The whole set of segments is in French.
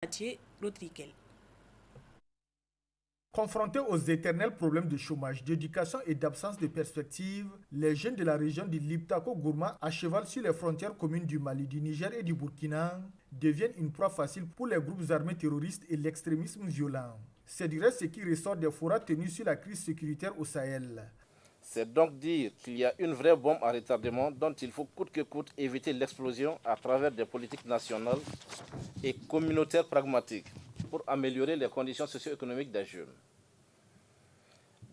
Mathieu Rodriguez. Confrontés aux éternels problèmes de chômage, d'éducation et d'absence de perspective, les jeunes de la région du Liptako-Gourma, à cheval sur les frontières communes du Mali, du Niger et du Burkina, deviennent une proie facile pour les groupes armés terroristes et l'extrémisme violent. C'est du reste ce qui ressort des forats tenus sur la crise sécuritaire au Sahel. C'est donc dire qu'il y a une vraie bombe à retardement dont il faut coûte que coûte éviter l'explosion à travers des politiques nationales et communautaires pragmatiques pour améliorer les conditions socio-économiques des jeunes.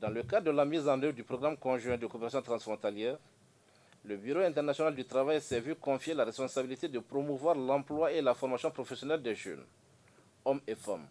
Dans le cadre de la mise en œuvre du programme conjoint de coopération transfrontalière, le Bureau international du travail s'est vu confier la responsabilité de promouvoir l'emploi et la formation professionnelle des jeunes, hommes et femmes,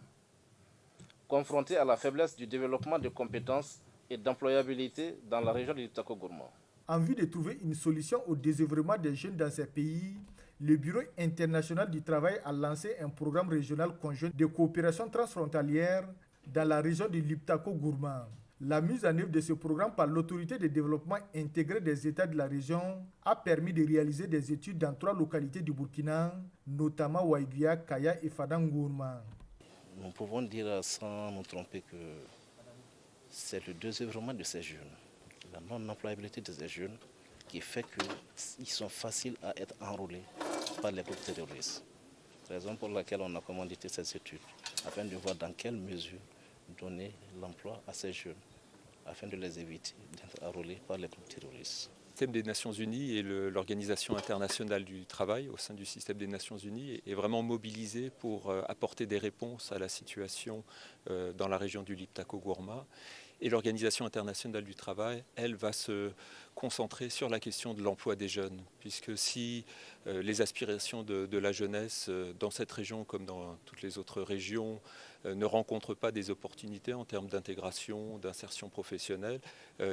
confrontés à la faiblesse du développement de compétences et d'employabilité dans la région du Liptako-Gourma. En vue de trouver une solution au désœuvrement des jeunes dans ces pays, le Bureau international du travail a lancé un programme régional conjoint de coopération transfrontalière dans la région du Liptako-Gourma. La mise en œuvre de ce programme par l'autorité de développement intégré des États de la région a permis de réaliser des études dans 3 localités du Burkina, notamment Waiguia, Kaya et Fadang-Gourma. Nous pouvons dire sans nous tromper que c'est le désœuvrement de ces jeunes, la non-employabilité de ces jeunes qui fait qu'ils sont faciles à être enrôlés par les groupes terroristes. Raison pour laquelle on a commandité cette étude, afin de voir dans quelle mesure donner l'emploi à ces jeunes, afin de les éviter d'être enrôlés par les groupes terroristes. Le système des Nations Unies et l'Organisation internationale du travail au sein du système des Nations Unies est vraiment mobilisé pour apporter des réponses à la situation dans la région du Liptako-Gourma. Et l'Organisation internationale du travail, elle, va se concentrer sur la question de l'emploi des jeunes, puisque si les aspirations de la jeunesse dans cette région comme dans toutes les autres régions ne rencontrent pas des opportunités en termes d'intégration, d'insertion professionnelle,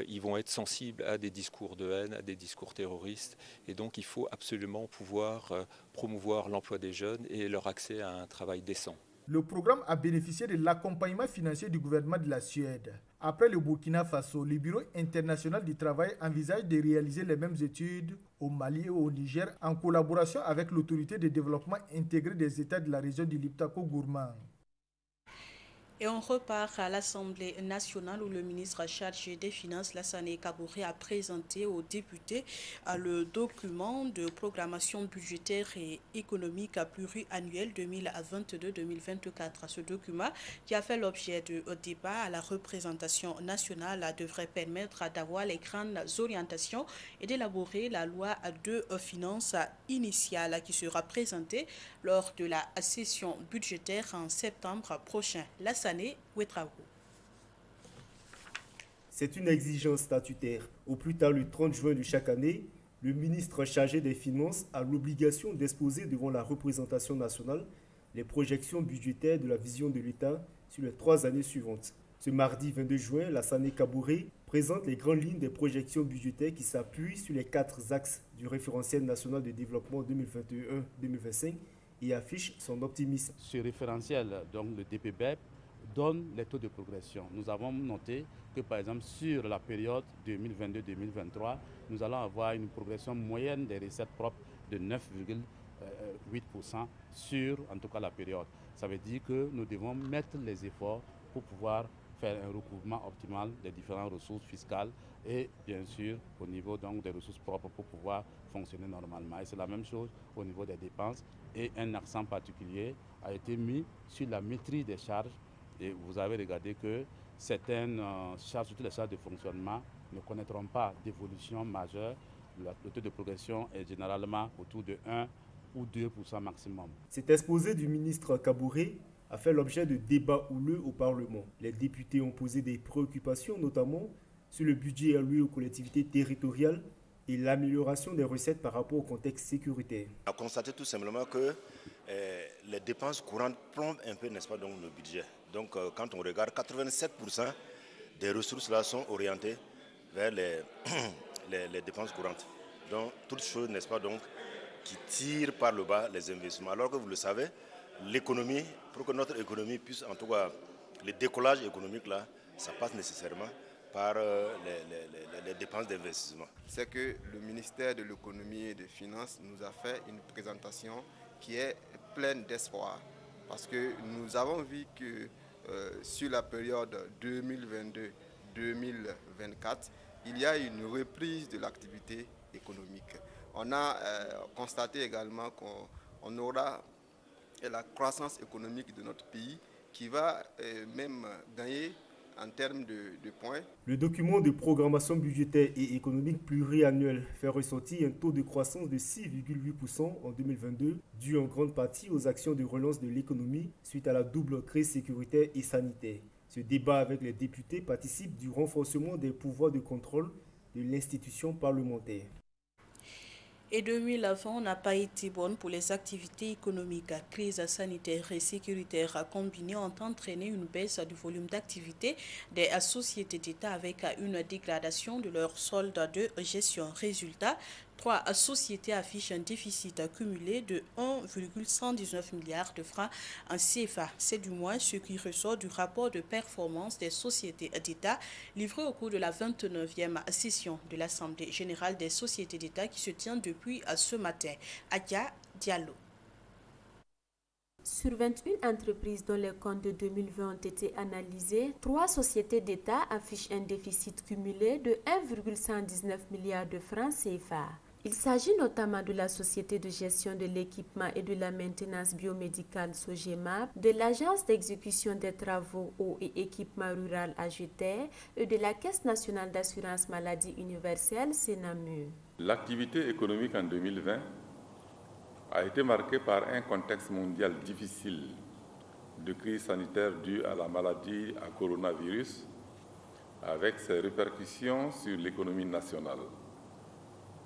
ils vont être sensibles à des discours de haine, à des discours terroristes. Et donc il faut absolument pouvoir promouvoir l'emploi des jeunes et leur accès à un travail décent. Le programme a bénéficié de l'accompagnement financier du gouvernement de la Suède. Après le Burkina Faso, le Bureau international du travail envisage de réaliser les mêmes études au Mali et au Niger en collaboration avec l'autorité de développement intégré des États de la région du Liptako-Gourma. Et on repart à l'Assemblée nationale où le ministre chargé des Finances, Lassana Kabouré, a présenté aux députés le document de programmation budgétaire et économique pluriannuel 2022-2024. Ce document, qui a fait l'objet de débat à la représentation nationale, devrait permettre d'avoir les grandes orientations et d'élaborer la loi de finances initiale qui sera présentée lors de la session budgétaire en septembre prochain. C'est une exigence statutaire. Au plus tard le 30 juin de chaque année, le ministre chargé des Finances a l'obligation d'exposer devant la représentation nationale les projections budgétaires de la vision de l'État sur les 3 années suivantes. Ce mardi 22 juin, Lassana Kabouré présente les grandes lignes des projections budgétaires qui s'appuient sur les 4 axes du référentiel national de développement 2021-2025 et affiche son optimisme. Ce référentiel, donc le DPBEP, donne les taux de progression. Nous avons noté que par exemple sur la période 2022-2023, nous allons avoir une progression moyenne des recettes propres de 9,8% sur en tout cas la période. Ça veut dire que nous devons mettre les efforts pour pouvoir faire un recouvrement optimal des différentes ressources fiscales et bien sûr au niveau donc des ressources propres pour pouvoir fonctionner normalement. Et c'est la même chose au niveau des dépenses et un accent particulier a été mis sur la maîtrise des charges. Et vous avez regardé que certaines charges, surtout les charges de fonctionnement, ne connaîtront pas d'évolution majeure. Le taux de progression est généralement autour de 1 ou 2% maximum. Cet exposé du ministre Kabouré a fait l'objet de débats houleux au Parlement. Les députés ont posé des préoccupations, notamment sur le budget alloué aux collectivités territoriales et l'amélioration des recettes par rapport au contexte sécuritaire. On a constaté tout simplement que les dépenses courantes plombent un peu, n'est-ce pas, donc, le budget. Donc quand on regarde, 87% des ressources là sont orientées vers les dépenses courantes. Donc toutes choses, n'est-ce pas, donc, qui tirent par le bas les investissements. Alors que vous le savez, l'économie, pour que notre économie puisse, en tout cas, le décollage économique là, ça passe nécessairement par les dépenses d'investissement. C'est que le ministère de l'économie et des finances nous a fait une présentation qui est pleine d'espoir. parce que nous avons vu que sur la période 2022-2024, il y a une reprise de l'activité économique. On a constaté également qu'on aura la croissance économique de notre pays qui va même gagner en termes de points. Le document de programmation budgétaire et économique pluriannuel fait ressortir un taux de croissance de 6,8% en 2022, dû en grande partie aux actions de relance de l'économie suite à la double crise sécuritaire et sanitaire. Ce débat avec les députés participe du renforcement des pouvoirs de contrôle de l'institution parlementaire. Et 2020 n'a pas été bonne pour les activités économiques. Crise sanitaire et sécuritaire combinée ont entraîné une baisse du volume d'activité des sociétés d'État avec une dégradation de leur solde de gestion. Résultat, 3 sociétés affichent un déficit cumulé de 1,119 milliards de francs en CFA. C'est du moins ce qui ressort du rapport de performance des sociétés d'État livré au cours de la 29e session de l'Assemblée générale des sociétés d'État qui se tient depuis ce matin. Adia Diallo. Sur 21 entreprises dont les comptes de 2020 ont été analysés, 3 sociétés d'État affichent un déficit cumulé de 1,119 milliards de francs CFA. Il s'agit notamment de la Société de gestion de l'équipement et de la maintenance biomédicale SOGEMAP, de l'Agence d'exécution des travaux eau et équipement rural AGETER et de la Caisse nationale d'assurance maladie universelle SENAMU. L'activité économique en 2020 a été marquée par un contexte mondial difficile de crise sanitaire due à la maladie à coronavirus, avec ses répercussions sur l'économie nationale.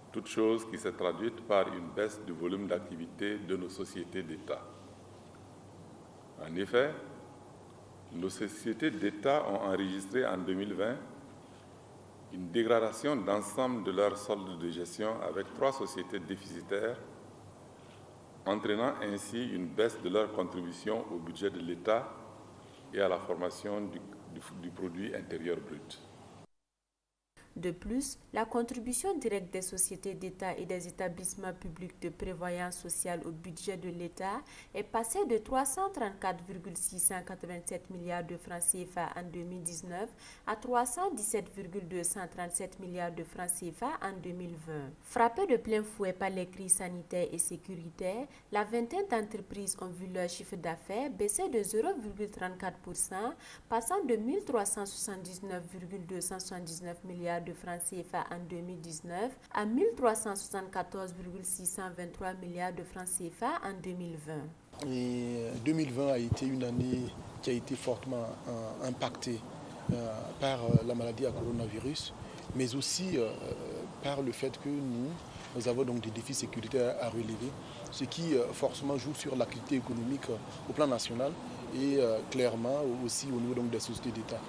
Toute chose qui s'est traduite par une baisse du volume d'activité de nos sociétés d'État. En effet, nos sociétés d'État ont enregistré en 2020 une dégradation d'ensemble de leur solde de gestion avec 3 sociétés déficitaires, entraînant ainsi une baisse de leur contribution au budget de l'État et à la formation du produit intérieur brut. De plus, la contribution directe des sociétés d'État et des établissements publics de prévoyance sociale au budget de l'État est passée de 334,687 milliards de francs CFA en 2019 à 317,237 milliards de francs CFA en 2020. Frappée de plein fouet par les crises sanitaires et sécuritaires, la vingtaine d'entreprises ont vu leur chiffre d'affaires baisser de 0,34%, passant de 1 379,279 milliards de francs CFA en 2019 à 1 374,623 milliards de francs CFA en 2020. Et 2020 a été une année qui a été fortement impactée par la maladie à coronavirus, mais aussi par le fait que nous avons donc des défis sécuritaires à relever, ce qui forcément joue sur l'activité économique au plan national et clairement aussi au niveau donc, des sociétés d'État.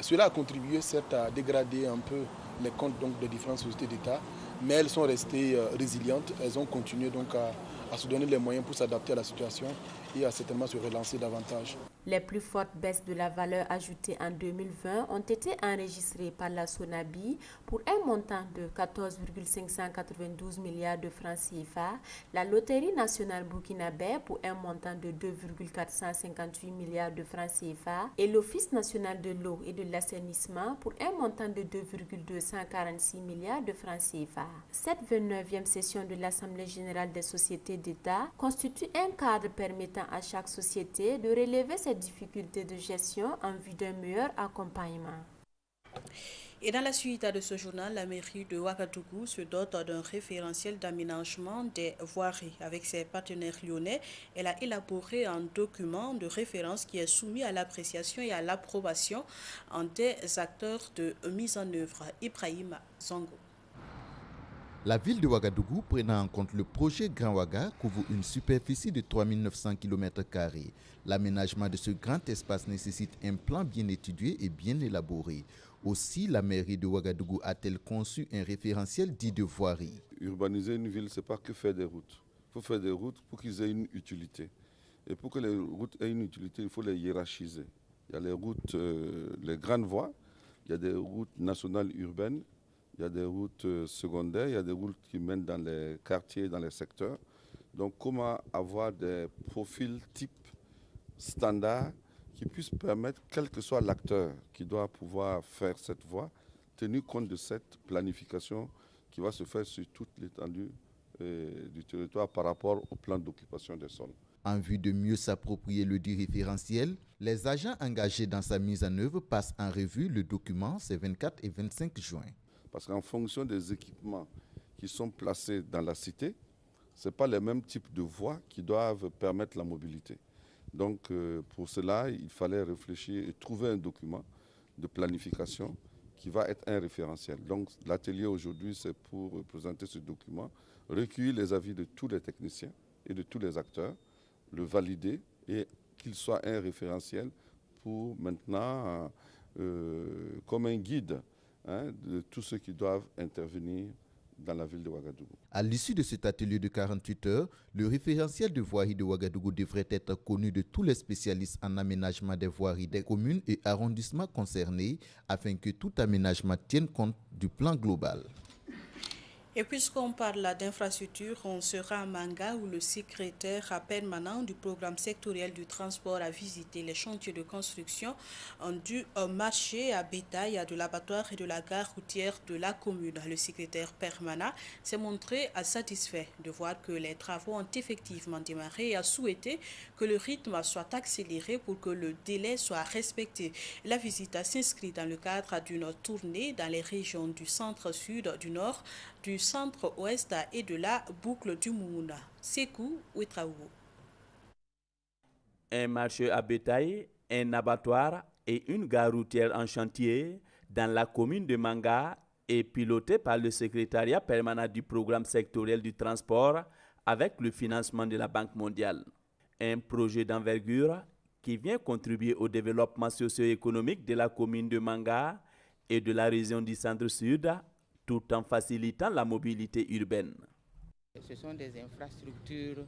Cela a contribué certes à dégrader un peu les comptes donc, des différentes sociétés d'État, mais elles sont restées résilientes, elles ont continué donc à se donner les moyens pour s'adapter à la situation et à certainement se relancer davantage. Les plus fortes baisses de la valeur ajoutée en 2020 ont été enregistrées par la SONABI pour un montant de 14,592 milliards de francs CFA, la Loterie nationale burkinabé pour un montant de 2,458 milliards de francs CFA et l'Office national de l'eau et de l'assainissement pour un montant de 2,246 milliards de francs CFA. Cette 29e session de l'Assemblée générale des sociétés d'État constitue un cadre permettant à chaque société de relever ses difficultés de gestion en vue d'un meilleur accompagnement. Et dans la suite de ce journal, la mairie de Ouagadougou se dote d'un référentiel d'aménagement des voiries. Avec ses partenaires lyonnais, elle a élaboré un document de référence qui est soumis à l'appréciation et à l'approbation des acteurs de mise en œuvre. Ibrahim Zango. La ville de Ouagadougou, prenant en compte le projet Grand Ouaga, couvre une superficie de 3900 km². L'aménagement de ce grand espace nécessite un plan bien étudié et bien élaboré. Aussi, la mairie de Ouagadougou a-t-elle conçu un référentiel dit de voirie. Urbaniser une ville, ce n'est pas que faire des routes. Il faut faire des routes pour qu'ils aient une utilité. Et pour que les routes aient une utilité, il faut les hiérarchiser. Il y a les routes, les grandes voies, il y a des routes nationales urbaines, il y a des routes secondaires, il y a des routes qui mènent dans les quartiers, dans les secteurs. Donc comment avoir des profils types standard qui puisse permettre, quel que soit l'acteur qui doit pouvoir faire cette voie, tenu compte de cette planification qui va se faire sur toute l'étendue du territoire par rapport au plan d'occupation des sols. En vue de mieux s'approprier le dit référentiel, les agents engagés dans sa mise en œuvre passent en revue le document ces 24 et 25 juin. Parce qu'en fonction des équipements qui sont placés dans la cité, ce n'est pas les mêmes types de voies qui doivent permettre la mobilité. Donc pour cela, il fallait réfléchir et trouver un document de planification qui va être un référentiel. Donc l'atelier aujourd'hui, c'est pour présenter ce document, recueillir les avis de tous les techniciens et de tous les acteurs, le valider et qu'il soit un référentiel pour maintenant, comme un guide de tous ceux qui doivent intervenir dans la ville de Ouagadougou. À l'issue de cet atelier de 48 heures, le référentiel de voirie de Ouagadougou devrait être connu de tous les spécialistes en aménagement des voiries des communes et arrondissements concernés afin que tout aménagement tienne compte du plan global. Et puisqu'on parle d'infrastructure, on sera à Manga où le secrétaire permanent du programme sectoriel du transport a visité les chantiers de construction du marché à bétail de l'abattoir et de la gare routière de la commune. Le secrétaire permanent s'est montré satisfait de voir que les travaux ont effectivement démarré et a souhaité que le rythme soit accéléré pour que le délai soit respecté. La visite s'inscrit dans le cadre d'une tournée dans les régions du centre-sud, du nord, du centre-ouest et de la boucle du Mouna. Sekou Ouetraogo. Un marché à bétail, un abattoir et une gare routière en chantier dans la commune de Manga est piloté par le secrétariat permanent du programme sectoriel du transport avec le financement de la Banque mondiale. Un projet d'envergure qui vient contribuer au développement socio-économique de la commune de Manga et de la région du centre-sud, tout en facilitant la mobilité urbaine. Ce sont des infrastructures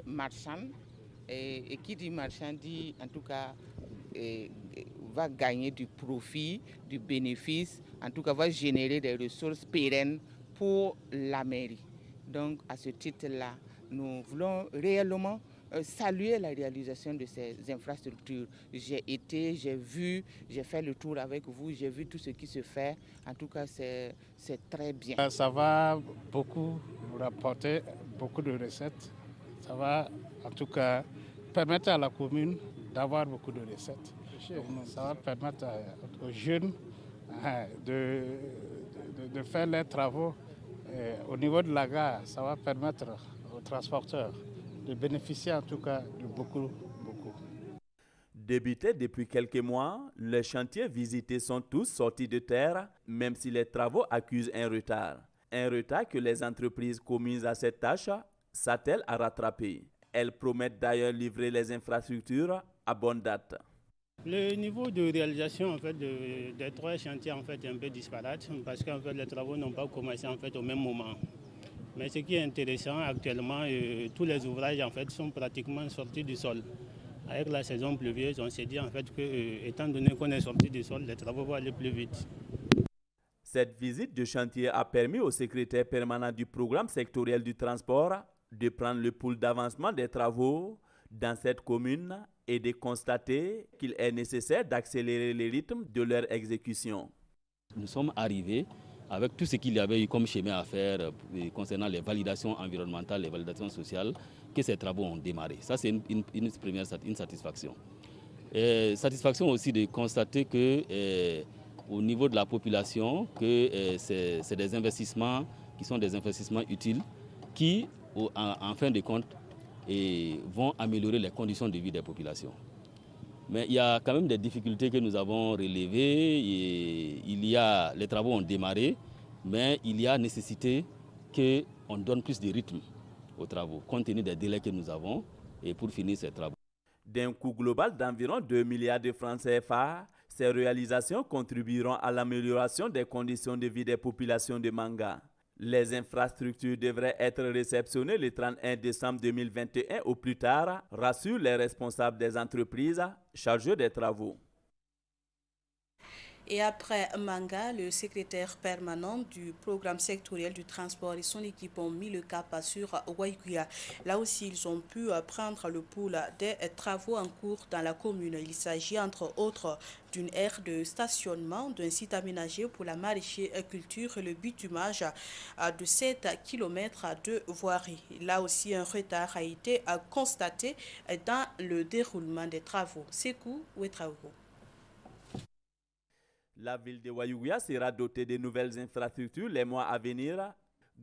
marchandes et qui dit marchand dit en tout cas va gagner du profit, du bénéfice, en tout cas va générer des ressources pérennes pour la mairie. Donc à ce titre-là, nous voulons réellement saluer la réalisation de ces infrastructures. J'ai été, j'ai vu, j'ai fait le tour avec vous, j'ai vu tout ce qui se fait. En tout cas, c'est très bien. Ça va beaucoup rapporter beaucoup de recettes. Ça va en tout cas permettre à la commune d'avoir beaucoup de recettes. Ça va permettre aux jeunes de faire leurs travaux. Au niveau de la gare, ça va permettre aux transporteurs de bénéficier en tout cas de beaucoup. Débutés depuis quelques mois, les chantiers visités sont tous sortis de terre, même si les travaux accusent un retard. Un retard que les entreprises commises à cette tâche s'attellent à rattraper. Elles promettent d'ailleurs livrer les infrastructures à bonne date. Le niveau de réalisation en fait, des trois chantiers en fait, est un peu disparate parce que en fait, les travaux n'ont pas commencé en fait, au même moment. Mais ce qui est intéressant actuellement, tous les ouvrages en fait, sont pratiquement sortis du sol. Avec la saison pluvieuse, on s'est dit en fait que, étant donné qu'on est sorti du sol, les travaux vont aller plus vite. Cette visite de chantier a permis au secrétaire permanent du programme sectoriel du transport de prendre le pouls d'avancement des travaux dans cette commune et de constater qu'il est nécessaire d'accélérer le rythme de leur exécution. Nous sommes arrivés avec tout ce qu'il y avait eu comme chemin à faire concernant les validations environnementales, les validations sociales, que ces travaux ont démarré. Ça, c'est une première satisfaction. Satisfaction aussi de constater que au niveau de la population, que c'est des investissements qui sont des investissements utiles qui, en fin de compte, vont améliorer les conditions de vie des populations. Mais il y a quand même des difficultés que nous avons relevées. Les travaux ont démarré, mais il y a nécessité qu'on donne plus de rythme aux travaux, compte tenu des délais que nous avons et pour finir ces travaux. D'un coût global d'environ 2 milliards de francs CFA, ces réalisations contribueront à l'amélioration des conditions de vie des populations de Manga. Les infrastructures devraient être réceptionnées le 31 décembre 2021 au plus tard, rassurent les responsables des entreprises chargées des travaux. Et après Manga, le secrétaire permanent du programme sectoriel du transport et son équipe ont mis le cap sur Waiguya. Là aussi, ils ont pu prendre le pouls des travaux en cours dans la commune. Il s'agit entre autres d'une aire de stationnement, d'un site aménagé pour la maraîchère-culture et le bitumage de 7 km de voirie. Là aussi, un retard a été constaté dans le déroulement des travaux. Sekou Ouetraogo. La ville de Waiguya sera dotée de nouvelles infrastructures les mois à venir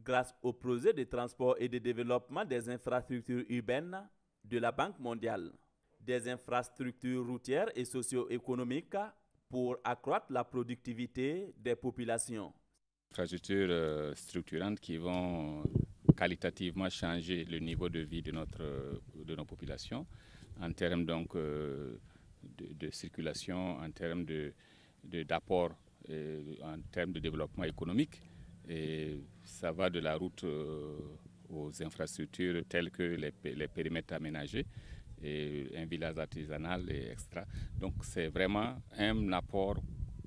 grâce au projet de transport et de développement des infrastructures urbaines de la Banque mondiale. Des infrastructures routières et socio-économiques pour accroître la productivité des populations. Infrastructures structurantes qui vont qualitativement changer le niveau de vie de nos populations en termes donc de circulation, en termes d'apport, en termes de développement économique. Et ça va de la route aux infrastructures telles que les périmètres aménagés, et un village artisanal et extra. Donc c'est vraiment un apport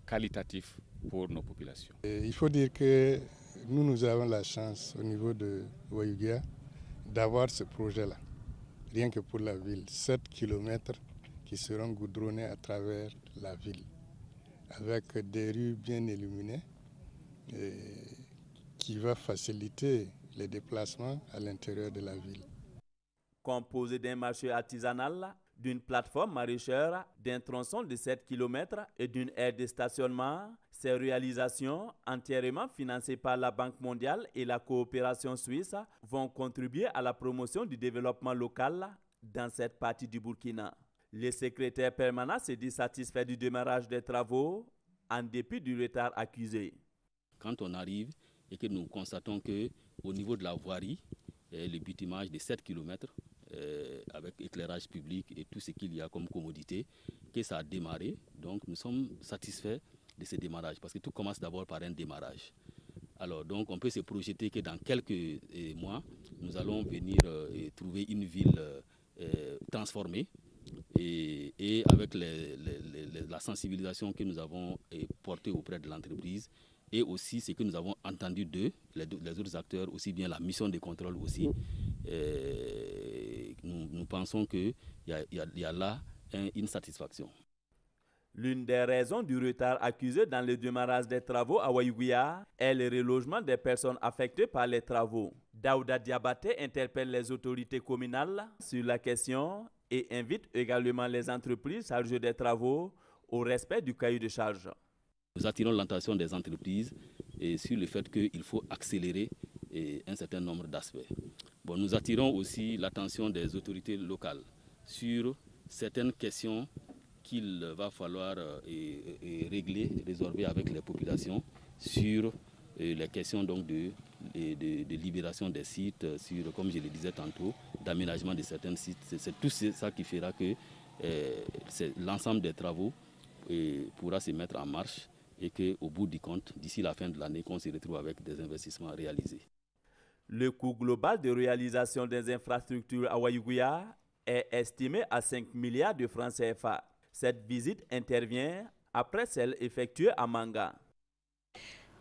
qualitatif pour nos populations. Il faut dire que nous avons la chance au niveau de Waiguya d'avoir ce projet-là, rien que pour la ville. 7 km qui seront goudronnés à travers la ville, avec des rues bien illuminées, qui va faciliter les déplacements à l'intérieur de la ville. Composé d'un marché artisanal, d'une plateforme maraîchère, d'un tronçon de 7 km et d'une aire de stationnement, ces réalisations, entièrement financées par la Banque mondiale et la coopération suisse, vont contribuer à la promotion du développement local dans cette partie du Burkina. Le secrétaire permanent s'est dit satisfait du démarrage des travaux en dépit du retard accusé. Quand on arrive et que nous constatons qu'au niveau de la voirie, le bitumage de 7 km, avec éclairage public et tout ce qu'il y a comme commodité, que ça a démarré. Donc nous sommes satisfaits de ce démarrage parce que tout commence d'abord par un démarrage. Alors donc on peut se projeter que dans quelques mois, nous allons venir trouver une ville transformée et avec la sensibilisation que nous avons portée auprès de l'entreprise et aussi ce que nous avons entendu d'eux, les autres acteurs, aussi bien la mission de contrôle aussi. Nous pensons qu'il y a là une satisfaction. L'une des raisons du retard accusé dans le démarrage des travaux à Waiguya est le relogement des personnes affectées par les travaux. Daouda Diabaté interpelle les autorités communales sur la question et invite également les entreprises chargées des travaux au respect du cahier de charge. Nous attirons l'attention des entreprises sur le fait qu'il faut accélérer un certain nombre d'aspects. Bon, nous attirons aussi l'attention des autorités locales sur certaines questions qu'il va falloir régler, résolver avec les populations sur les questions donc de libération des sites, sur, comme je le disais tantôt, d'aménagement de certains sites. C'est tout ça qui fera que l'ensemble des travaux pourra se mettre en marche et qu'au bout du compte, d'ici la fin de l'année, qu'on se retrouve avec des investissements réalisés. Le coût global de réalisation des infrastructures à Waiguya est estimé à 5 milliards de francs CFA. Cette visite intervient après celle effectuée à Manga.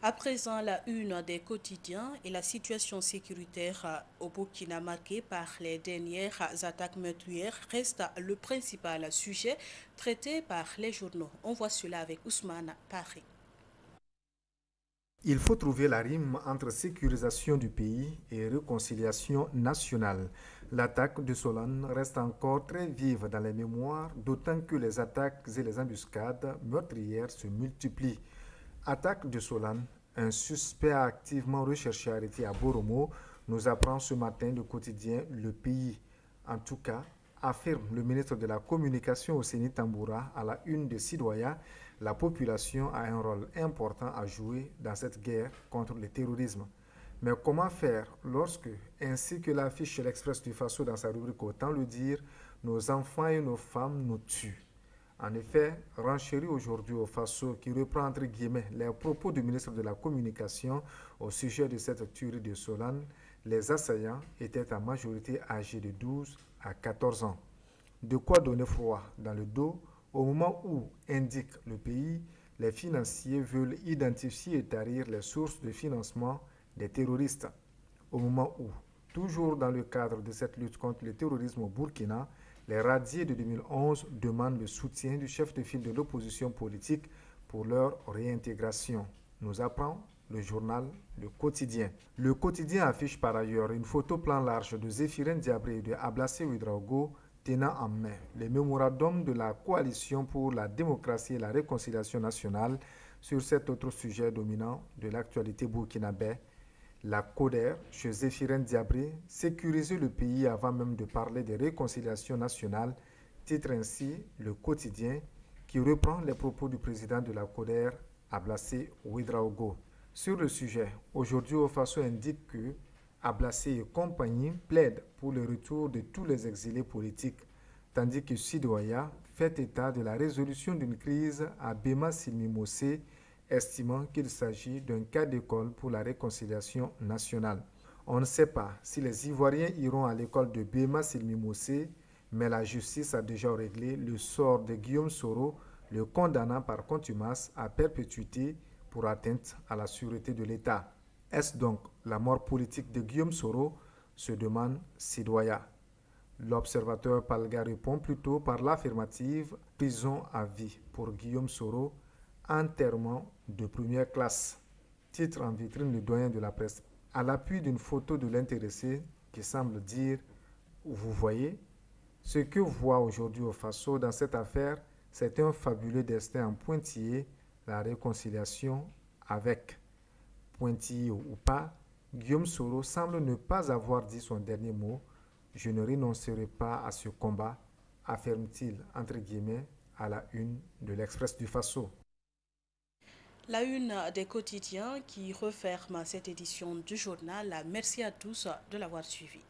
À présent, la une des quotidiens et la situation sécuritaire au Burkina marquée par les dernières attaques meurtrières reste le principal sujet traité par les journaux. On voit cela avec Ousmane Paris. Il faut trouver la rime entre sécurisation du pays et réconciliation nationale. L'attaque de Solane reste encore très vive dans les mémoires, d'autant que les attaques et les embuscades meurtrières se multiplient. Attaque de Solane, un suspect activement recherché arrêté à Boromo, nous apprend ce matin le quotidien Le Pays. En tout cas, affirme le ministre de la Communication Ousseini Tamboura à la une de Sidoya, la population a un rôle important à jouer dans cette guerre contre le terrorisme. Mais comment faire lorsque, ainsi que l'affiche l'Express du Faso dans sa rubrique Autant le dire, nos enfants et nos femmes nous tuent? En effet, renchéri aujourd'hui au Faso qui reprend entre guillemets les propos du ministre de la Communication au sujet de cette tuerie de Solane, les assaillants étaient en majorité âgés de 12 à 14 ans. De quoi donner froid dans le dos au moment où, indique Le Pays, les financiers veulent identifier et tarir les sources de financement des terroristes. Au moment où, toujours dans le cadre de cette lutte contre le terrorisme au Burkina, les radiés de 2011 demandent le soutien du chef de file de l'opposition politique pour leur réintégration, nous apprend le journal Le Quotidien. Le Quotidien affiche par ailleurs une photo plan large de Zéphirine Diabré et de Ablassé Ouedraogo tenant en main les mémorandums de la coalition pour la démocratie et la réconciliation nationale sur cet autre sujet dominant de l'actualité burkinabé, la CODER, chez Zéphirine Diabré, sécuriser le pays avant même de parler de réconciliation nationale, titre ainsi Le Quotidien, qui reprend les propos du président de la CODER, Ablassé Ouedraogo. Sur le sujet, aujourd'hui Ofaso indique que Ablassé et compagnie plaident pour le retour de tous les exilés politiques, tandis que Sidouaya fait état de la résolution d'une crise à Bema-Silmimosé, estimant qu'il s'agit d'un cas d'école pour la réconciliation nationale. On ne sait pas si les Ivoiriens iront à l'école de Bema-Silmimosé, mais la justice a déjà réglé le sort de Guillaume Soro, le condamnant par contumace à perpétuité pour atteinte à la sûreté de l'État. Est-ce donc la mort politique de Guillaume Soro, se demande Sidouaya. L'observateur Palga répond plutôt par l'affirmative, prison à vie pour Guillaume Soro, enterrement de première classe. Titre en vitrine le doyen de la presse, à l'appui d'une photo de l'intéressé qui semble dire « Vous voyez, ce que voit aujourd'hui Ofaso dans cette affaire, c'est un fabuleux destin en pointillé, la réconciliation avec. » Pointillé ou pas, Guillaume Soro semble ne pas avoir dit son dernier mot. « Je ne renoncerai pas à ce combat », affirme-t-il entre guillemets à la une de l'Express du Faso. La une des quotidiens qui referme cette édition du journal. Merci à tous de l'avoir suivi.